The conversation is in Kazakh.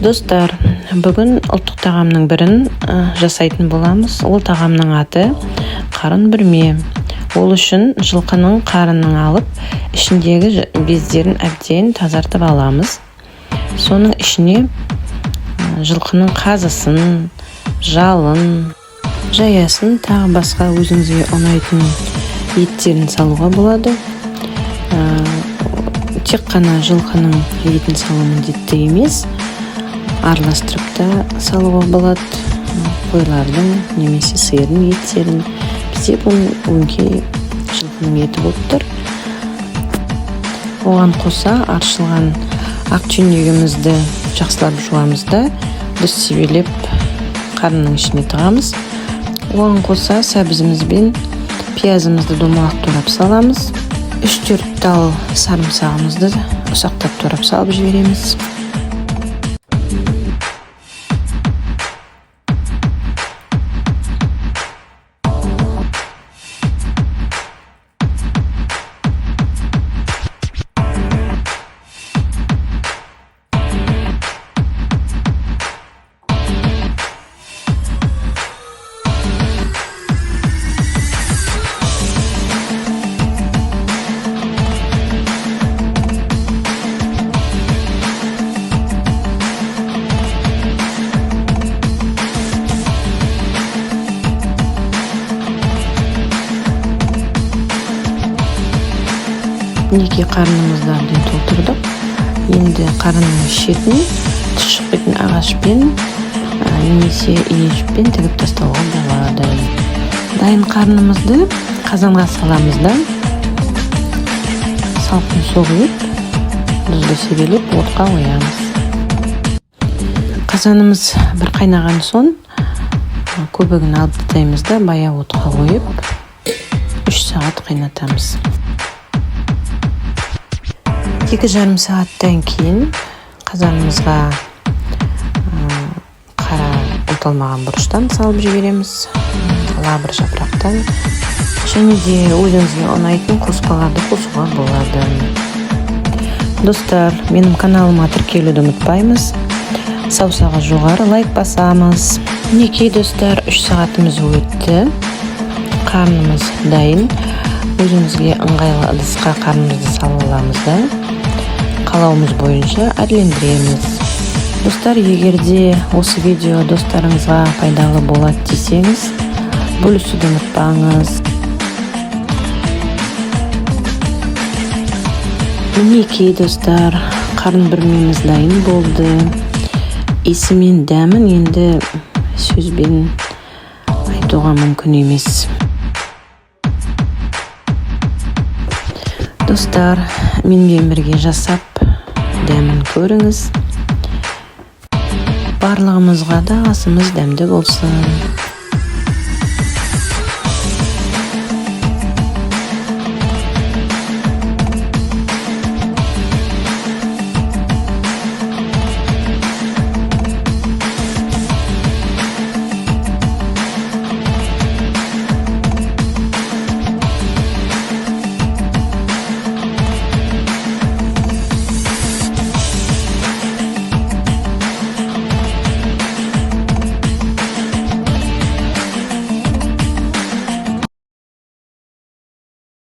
Достар, бүгін ұлттық тағамның бірін жасайтын боламыз. Ол тағамның аты қарын бүрме. Ол үшін жылқының қарынын алып, ішіндегі бездерін әбден тазартып аламыз. Соның ішіне жылқының қазысын, жалын, жаясын, тағы басқа өзіңізге ұнайтын еттерін салуға болады. Тек қана жылқының етін салу міндетті емес, араластырып та салуға болады. Қойлардың немесе сиырдың еттерін. Бізде бұл өңкей жылқының еті болып тұр. Оған қоса аршылған ақ түйнегімізді жақсылап жуамыз да біз себелеп қарынның ішіне тығамыз. Оған қоса сәбізіміз бен пиязымызды домалақ турап саламыз. 3-4 тал сарымсағымызды ұсақтап турап салып жібереміз. Мінекей қарынымызды әбден толтырдық. Енді қарынның шетін тұшық бетін ағашпен немесе иежіппен тігіп тастауға болады. Дайын қарынымызды қазанға саламыз да салқын соғып, тұзды себелеп отқа қоямыз. Қазанымыз бір қайнаған соң көбігін алып тастаймыз да баяу отқа қойып 3 сағат қайнатамыз. 2,5 сағаттан кейін қазанымызға қара ұлталмаған бұрыштан салып жібереміз. Лабыр жапырақтан және де өзіңізге ұнайтын қоспаларды қосуға болады. Достар, менің каналыма тіркелуді ұмытпаймыз. Саусағы жоғары лайк басамыз. Мінекей достар, 3 сағатымыз өтті. Қарнымыз дайын. Өзіңізге ыңғайлы ыдысқа қарнымызды салып аламыз да қалауымыз бойынша әрлендіреміз. Достар, егерде осы видео достарыңызға пайдалы болады десеңіз, бөлісуді ұмытпаңыз. Мінекей достар, қарын бүрмеміз дайын болды. Иісі мен дәмін енді сөзбен айтуға мүмкін емес. Достар, менімен бірге жасап дәмін көріңіз. Барлығымызға да асымыз дәмді болсын.